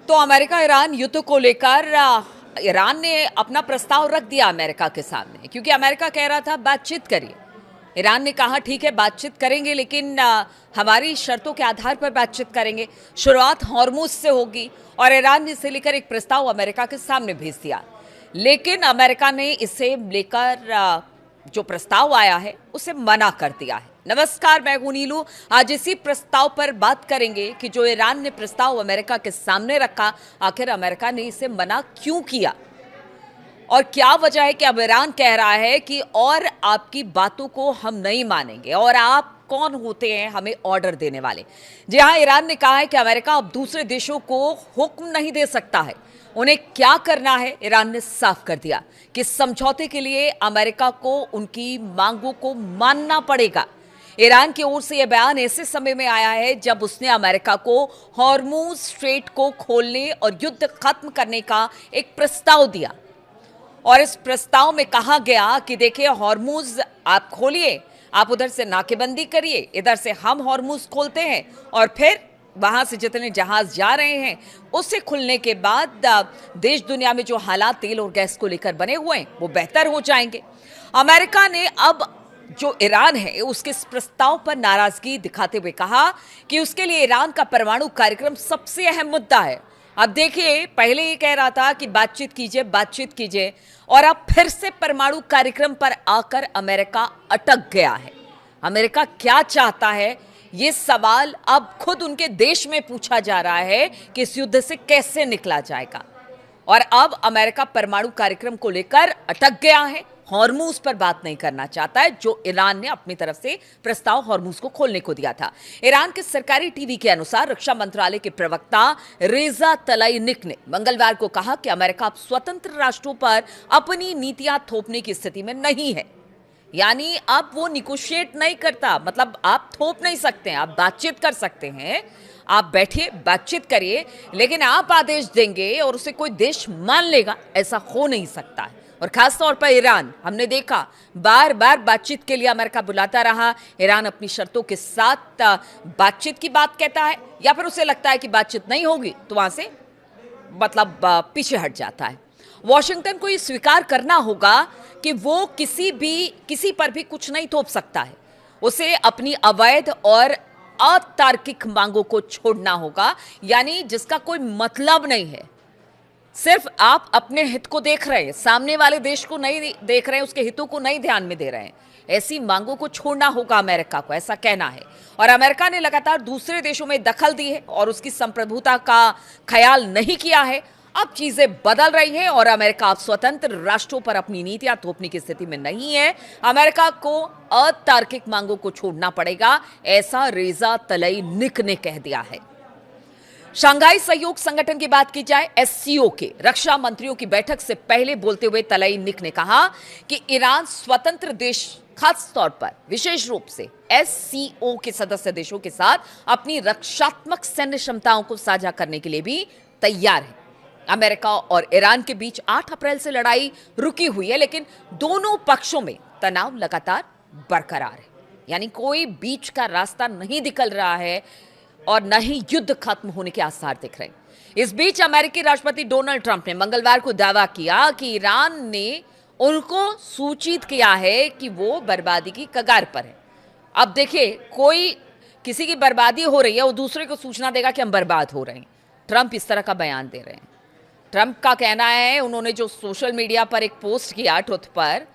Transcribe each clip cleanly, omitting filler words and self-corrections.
तो America Iran युद्ध को लेकर ईरान ने अपना प्रस्ताव रख दिया अमेरिका के सामने, क्योंकि अमेरिका कह रहा था बातचीत करिए। ईरान ने कहा ठीक है बातचीत करेंगे, लेकिन हमारी शर्तों के आधार पर बातचीत करेंगे। शुरुआत हॉर्मुज से होगी और ईरान ने इसे लेकर एक प्रस्ताव अमेरिका के सामने भेज दिया। लेकिन अमेरिका ने इसे लेकर जो प्रस्ताव आया है उसे मना कर दिया है। नमस्कार, मैं हूं नीलू। आज इसी प्रस्ताव पर बात करेंगे कि जो ईरान ने प्रस्ताव अमेरिका के सामने रखा, आखिर अमेरिका ने इसे मना क्यों किया और क्या वजह है कि अब ईरान कह रहा है कि और आपकी बातों को हम नहीं मानेंगे और आप कौन होते हैं हमें ऑर्डर देने वाले। जी हाँ, ईरान ने कहा है कि अमेरिका अब दूसरे देशों को हुक्म नहीं दे सकता है, उन्हें क्या करना है ईरान ने साफ कर दिया कि समझौते के लिए अमेरिका को उनकी मांगों को मानना पड़ेगा। ईरान की ओर से यह बयान ऐसे समय में आया है जब उसने अमेरिका को हॉर्मुज स्ट्रेट को खोलने और युद्ध खत्म करने का एक प्रस्ताव दिया। और इस प्रस्ताव में कहा गया कि देखिए, हॉर्मुज आप खोलिए, आप उधर से नाकेबंदी करिए, इधर से हम हॉर्मुज खोलते हैं और फिर वहां से जितने जहाज जा रहे हैं उससे खुलने के बाद देश दुनिया में जो हालात तेल और गैस को लेकर बने हुए हैं वो बेहतर हो जाएंगे। अमेरिका ने अब जो ईरान है उसके इस प्रस्ताव पर नाराजगी दिखाते हुए कहा कि उसके लिए ईरान का परमाणु कार्यक्रम सबसे अहम मुद्दा है। अब देखिए, पहले ये कह रहा था कि बातचीत कीजिए और अब फिर से परमाणु कार्यक्रम पर आकर अमेरिका अटक गया है। अमेरिका क्या चाहता है, ये सवाल अब खुद उनके देश में पूछा जा रहा है कि इस युद्ध से कैसे निकला जाएगा। और अब अमेरिका परमाणु कार्यक्रम को लेकर अटक गया है, हॉर्मुज पर बात नहीं करना चाहता है, जो ईरान ने अपनी तरफ से प्रस्ताव हॉर्मुज को खोलने को दिया था। ईरान के सरकारी टीवी के अनुसार रक्षा मंत्रालय के प्रवक्ता रेजा तलाईनिक ने मंगलवार को कहा कि अमेरिका अब स्वतंत्र राष्ट्रों पर अपनी नीतियां थोपने की स्थिति में नहीं है। यानी अब वो निगोशिएट नहीं करता, मतलब आप थोप नहीं सकते हैं, आप बातचीत कर सकते हैं, आप बैठिए बातचीत करिए, लेकिन आप आदेश देंगे और उसे कोई देश मान लेगा, ऐसा हो नहीं सकता है। और खास तौर पर ईरान, हमने देखा बार बार बातचीत के लिए अमेरिका बुलाता रहा। ईरान अपनी शर्तों के साथ बातचीत की बात कहता है या फिर उसे लगता है कि बातचीत नहीं होगी तो वहां से मतलब पीछे हट जाता है। वॉशिंगटन को ये स्वीकार करना होगा कि वो किसी पर भी कुछ नहीं थोप सकता है। उसे अपनी अवैध और अतार्किक मांगों को छोड़ना होगा, यानी जिसका कोई मतलब नहीं है। सिर्फ आप अपने हित को देख रहे हैं, सामने वाले देश को नहीं देख रहे हैं, उसके हितों को नहीं ध्यान में दे रहे हैं। ऐसी मांगों को छोड़ना होगा अमेरिका को, ऐसा कहना है। और अमेरिका ने लगातार दूसरे देशों में दखल दी है और उसकी संप्रभुता का ख्याल नहीं किया है। अब चीजें बदल रही हैं और अमेरिका अब स्वतंत्र राष्ट्रों पर अपनी नीतियां थोपने की स्थिति में नहीं है। अमेरिका को अतार्किक मांगों को छोड़ना पड़ेगा, ऐसा रेजा तलाईनिक ने कह दिया है। शंघाई सहयोग संगठन की बात की जाए, एससीओ के रक्षा मंत्रियों की बैठक से पहले बोलते हुए तलाईनिक ने कहा कि ईरान स्वतंत्र देश, खास तौर पर विशेष रूप से एससीओ के सदस्य देशों के साथ अपनी रक्षात्मक सैन्य क्षमताओं को साझा करने के लिए भी तैयार है। अमेरिका और ईरान के बीच 8 अप्रैल से लड़ाई रुकी हुई है, लेकिन दोनों पक्षों में तनाव लगातार बरकरार है, यानी कोई बीच का रास्ता नहीं निकल रहा है और न ही युद्ध खत्म होने के आसार दिख रहे हैं। इस बीच अमेरिकी राष्ट्रपति डोनाल्ड ट्रंप ने मंगलवार को दावा किया कि ईरान ने उनको सूचित किया है कि वो बर्बादी की कगार पर है। अब देखिए, कोई किसी की बर्बादी हो रही है, वो दूसरे को सूचना देगा कि हम बर्बाद हो रहे हैं। ट्रंप इस तरह का बयान दे रहे हैं। ट्रंप का कहना है, उन्होंने जो सोशल मीडिया पर एक पोस्ट किया ट्रुथ पर,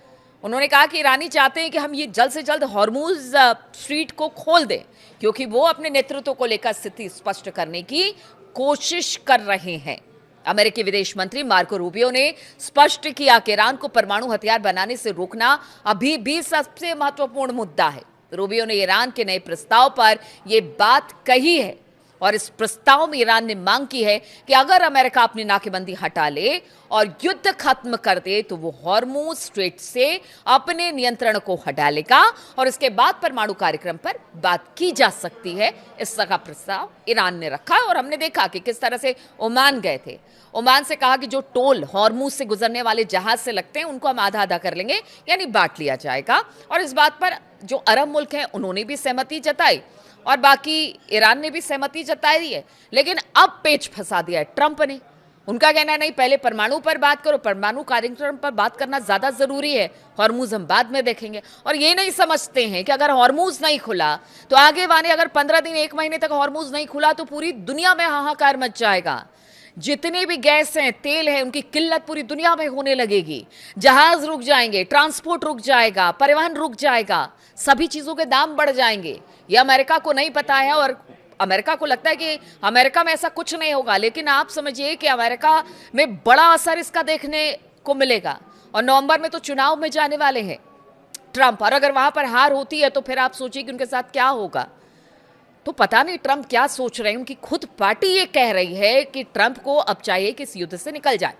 उन्होंने कहा कि ईरानी चाहते हैं कि हम ये जल्द से जल्द हॉर्मुज स्ट्रीट को खोल दें, क्योंकि वो अपने नेतृत्व को लेकर स्थिति स्पष्ट करने की कोशिश कर रहे हैं। अमेरिकी विदेश मंत्री मार्को रूबियो ने स्पष्ट किया कि ईरान को परमाणु हथियार बनाने से रोकना अभी भी सबसे महत्वपूर्ण मुद्दा है। रूबियो ने ईरान के नए प्रस्ताव पर यह बात कही है और इस प्रस्ताव में ईरान ने मांग की है कि अगर अमेरिका अपनी नाकेबंदी हटा ले और युद्ध खत्म कर दे तो वो हॉर्मुज स्ट्रेट से अपने नियंत्रण को हटा लेगा और इसके बाद परमाणु कार्यक्रम पर बात की जा सकती है। इस तरह का प्रस्ताव ईरान ने रखा और हमने देखा कि किस तरह से ओमान गए थे। ओमान से कहा कि जो टोल हॉर्मुज से गुजरने वाले जहाज से लगते हैं उनको हम आधा आधा कर लेंगे, यानी बांट लिया जाएगा। और इस बात पर जो अरब मुल्क हैं उन्होंने भी सहमति जताई और बाकी ईरान ने भी सहमति जताई है। लेकिन अब पेच फंसा दिया है ट्रंप ने। उनका कहना नहीं, पहले परमाणु पर बात करो, परमाणु कार्यक्रम पर बात करना ज्यादा जरूरी है, हॉर्मूज हम बाद में देखेंगे। और ये नहीं समझते हैं कि अगर हॉर्मूज नहीं खुला तो आगे वाले अगर 15 दिन 1 महीने तक हॉर्मूज नहीं खुला तो पूरी दुनिया में हाहाकार मच जाएगा। जितने भी गैस हैं, तेल है, उनकी किल्लत पूरी दुनिया में होने लगेगी। जहाज रुक जाएंगे, ट्रांसपोर्ट रुक जाएगा, परिवहन रुक जाएगा, सभी चीजों के दाम बढ़ जाएंगे। ये अमेरिका को नहीं पता है और अमेरिका को लगता है कि अमेरिका में ऐसा कुछ नहीं होगा। लेकिन आप समझिए कि अमेरिका में बड़ा असर इसका देखने को मिलेगा। और नवंबर में तो चुनाव में जाने वाले हैं ट्रंप, और अगर वहां पर हार होती है तो फिर आप सोचिए कि उनके साथ क्या होगा। तो पता नहीं ट्रंप क्या सोच रहे हैं। उनकी खुद पार्टी ये कह रही है कि ट्रंप को अब चाहिए कि इस युद्ध से निकल जाए।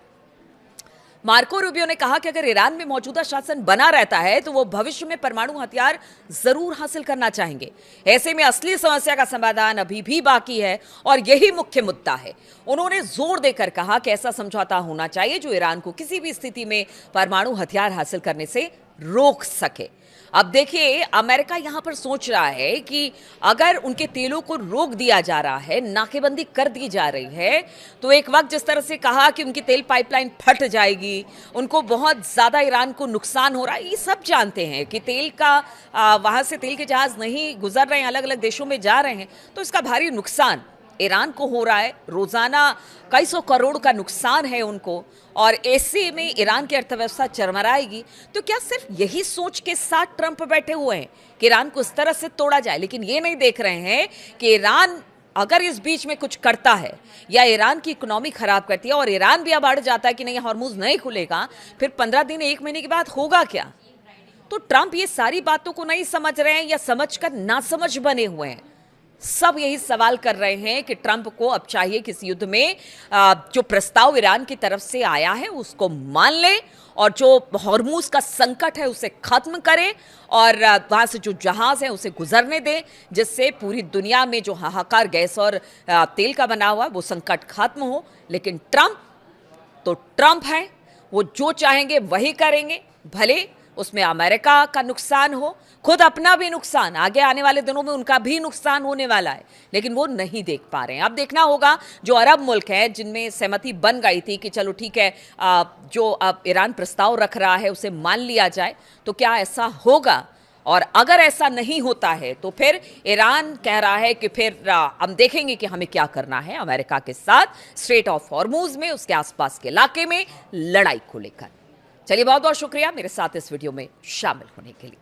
मार्को रूबियो ने कहा कि अगर ईरान में मौजूदा शासन बना रहता है तो वो भविष्य में परमाणु हथियार जरूर हासिल करना चाहेंगे। ऐसे में असली समस्या का समाधान अभी भी बाकी है और यही मुख्य मुद्दा है। उन्होंने जोर देकर कहा कि ऐसा समझौता होना चाहिए जो ईरान को किसी भी स्थिति में परमाणु हथियार हासिल करने से रोक सके। अब देखिए, अमेरिका यहां पर सोच रहा है कि अगर उनके तेलों को रोक दिया जा रहा है, नाकेबंदी कर दी जा रही है, तो एक वक्त जिस तरह से कहा कि उनकी तेल पाइपलाइन फट जाएगी, उनको बहुत ज्यादा ईरान को नुकसान हो रहा है। ये सब जानते हैं कि तेल का वहां से तेल के जहाज नहीं गुजर रहे हैं, अलग अलग देशों में जा रहे हैं, तो इसका भारी नुकसान ईरान को हो रहा है। रोजाना कई सौ करोड़ का नुकसान है उनको, और ऐसे में ईरान की अर्थव्यवस्था चरमराएगी। तो क्या सिर्फ यही सोच के साथ ट्रंप बैठे हुए हैं कि ईरान को इस तरह से तोड़ा जाए? लेकिन ये नहीं देख रहे हैं कि ईरान अगर इस बीच में कुछ करता है या ईरान की इकोनॉमी खराब करती है और ईरान भी अब अड़ जाता है कि नहीं हॉर्मूज नहीं खुलेगा, फिर 15 दिन 1 महीने के बाद होगा क्या? तो ट्रंप ये सारी बातों को नहीं समझ रहे हैं या समझकर नासमझ बने हुए हैं। सब यही सवाल कर रहे हैं कि ट्रंप को अब चाहिए कि इस युद्ध में जो प्रस्ताव ईरान की तरफ से आया है उसको मान ले और जो हॉर्मूज का संकट है उसे खत्म करें और वहां से जो जहाज है उसे गुजरने दें, जिससे पूरी दुनिया में जो हाहाकार गैस और तेल का बना हुआ है वो संकट खत्म हो। लेकिन ट्रंप है, वो जो चाहेंगे वही करेंगे, भले उसमें अमेरिका का नुकसान हो, खुद अपना भी नुकसान, आगे आने वाले दिनों में उनका भी नुकसान होने वाला है, लेकिन वो नहीं देख पा रहे हैं। अब देखना होगा जो अरब मुल्क है जिनमें सहमति बन गई थी कि चलो ठीक है, जो अब ईरान प्रस्ताव रख रहा है उसे मान लिया जाए, तो क्या ऐसा होगा? और अगर ऐसा नहीं होता है तो फिर ईरान कह रहा है कि फिर हम देखेंगे कि हमें क्या करना है अमेरिका के साथ स्ट्रेट ऑफ हॉर्मूज में, उसके आसपास के इलाके में लड़ाई को लेकर। चलिए, बहुत बहुत शुक्रिया मेरे साथ इस वीडियो में शामिल होने के लिए।